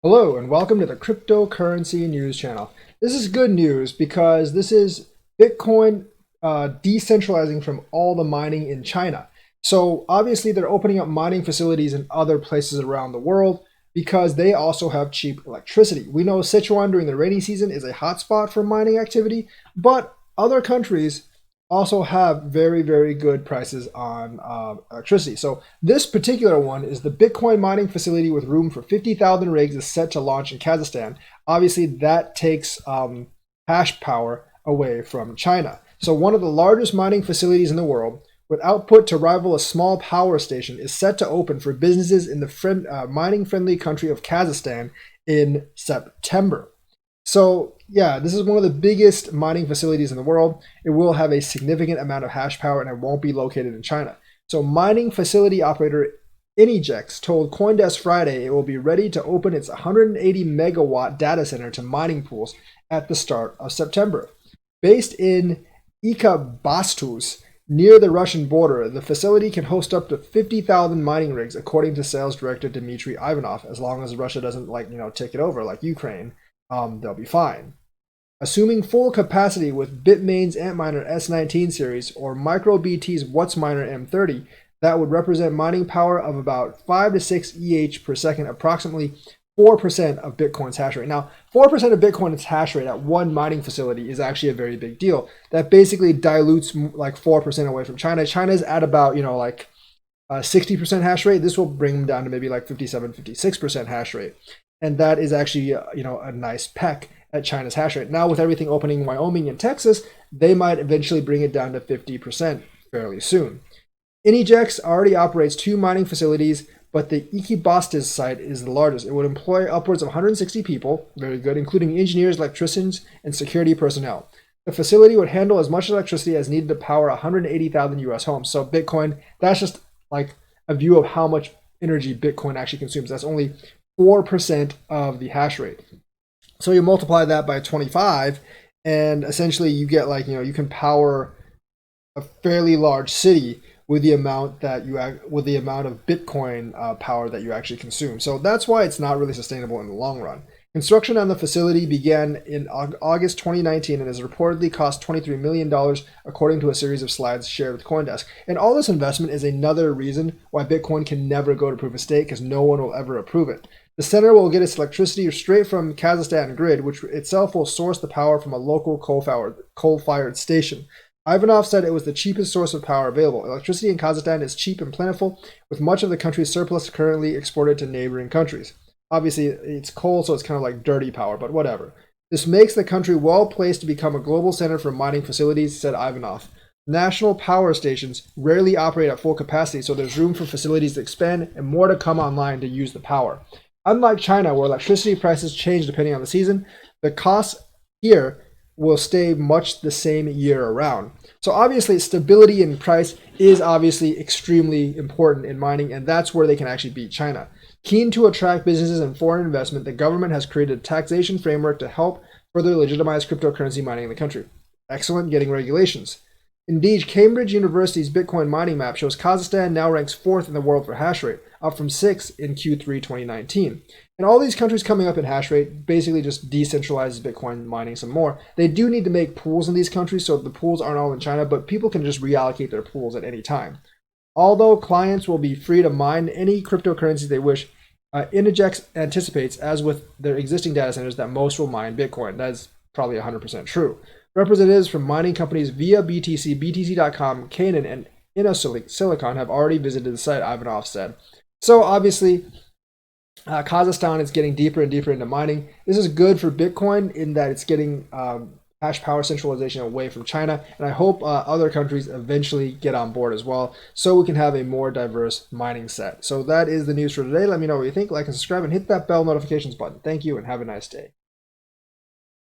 Hello and welcome to the Cryptocurrency News Channel. This is good news because this is Bitcoin decentralizing from all the mining in China. So obviously they're opening up mining facilities in other places around the world because they also have cheap electricity. We know Sichuan during the rainy season is a hotspot for mining activity, but other countries also have very, very good prices on electricity. So this particular one is the Bitcoin mining facility with room for 50,000 rigs is set to launch in Kazakhstan. Obviously, that takes hash power away from China. So one of the largest mining facilities in the world, with output to rival a small power station, is set to open for businesses in the mining-friendly country of Kazakhstan in September. So yeah, this is one of the biggest mining facilities in the world. It will have a significant amount of hash power and it won't be located in China. So mining facility operator Inigex told CoinDesk Friday it will be ready to open its 180 megawatt data center to mining pools at the start of September. Based in Ekabastus, near the Russian border, the facility can host up to 50,000 mining rigs, according to sales director Dmitry Ivanov, as long as Russia doesn't take it over like Ukraine. They'll be fine. Assuming full capacity with Bitmain's Antminer S19 series or MicroBT's WhatsMiner M30, that would represent mining power of about 5 to 6 EH per second, approximately 4% of Bitcoin's hash rate. Now, 4% of Bitcoin's hash rate at one mining facility is actually a very big deal. That basically dilutes like 4% away from China. China's at about, 60% hash rate. This will bring them down to maybe like 57, 56% hash rate. And that is actually, a nice peck at China's hash rate. Now, with everything opening in Wyoming and Texas, they might eventually bring it down to 50% fairly soon. Inigex already operates 2 mining facilities, but the Ekibastis site is the largest. It would employ upwards of 160 people, very good, including engineers, electricians, and security personnel. The facility would handle as much electricity as needed to power 180,000 US homes. So Bitcoin, that's just like a view of how much energy Bitcoin actually consumes. That's only 4% of the hash rate. So you multiply that by 25, and essentially you get you can power a fairly large city with the amount of Bitcoin power that you actually consume. So that's why it's not really sustainable in the long run. Construction on the facility began in August 2019 and has reportedly cost $23 million, according to a series of slides shared with CoinDesk. And all this investment is another reason why Bitcoin can never go to proof of stake, because no one will ever approve it. The center will get its electricity straight from Kazakhstan grid, which itself will source the power from a local coal-fired station. Ivanov said it was the cheapest source of power available. Electricity in Kazakhstan is cheap and plentiful, with much of the country's surplus currently exported to neighboring countries. Obviously, it's coal, so it's kind of like dirty power, but whatever. This makes the country well placed to become a global center for mining facilities, said Ivanov. National power stations rarely operate at full capacity, so there's room for facilities to expand and more to come online to use the power. Unlike China, where electricity prices change depending on the season, the costs here will stay much the same year around. So obviously, stability in price is obviously extremely important in mining, and that's where they can actually beat China. Keen to attract businesses and foreign investment, the government has created a taxation framework to help further legitimize cryptocurrency mining in the country. Excellent getting regulations. Indeed, Cambridge University's Bitcoin mining map shows Kazakhstan now ranks 4th in the world for hash rate, up from 6th in Q3 2019. And all these countries coming up in hash rate basically just decentralizes Bitcoin mining some more. They do need to make pools in these countries, so the pools aren't all in China, but people can just reallocate their pools at any time. Although clients will be free to mine any cryptocurrency they wish, Inigex anticipates, as with their existing data centers, that most will mine Bitcoin. That is probably 100% true. Representatives from mining companies via BTC, BTC.com, Canaan, and InnoSilicon have already visited the site, Ivanov said. So obviously, Kazakhstan is getting deeper and deeper into mining. This is good for Bitcoin in that it's getting hash power centralization away from China, and I hope other countries eventually get on board as well, so we can have a more diverse mining set. So that is the news for today. Let me know what you think, like and subscribe, and hit that bell notifications button. Thank you, and have a nice day.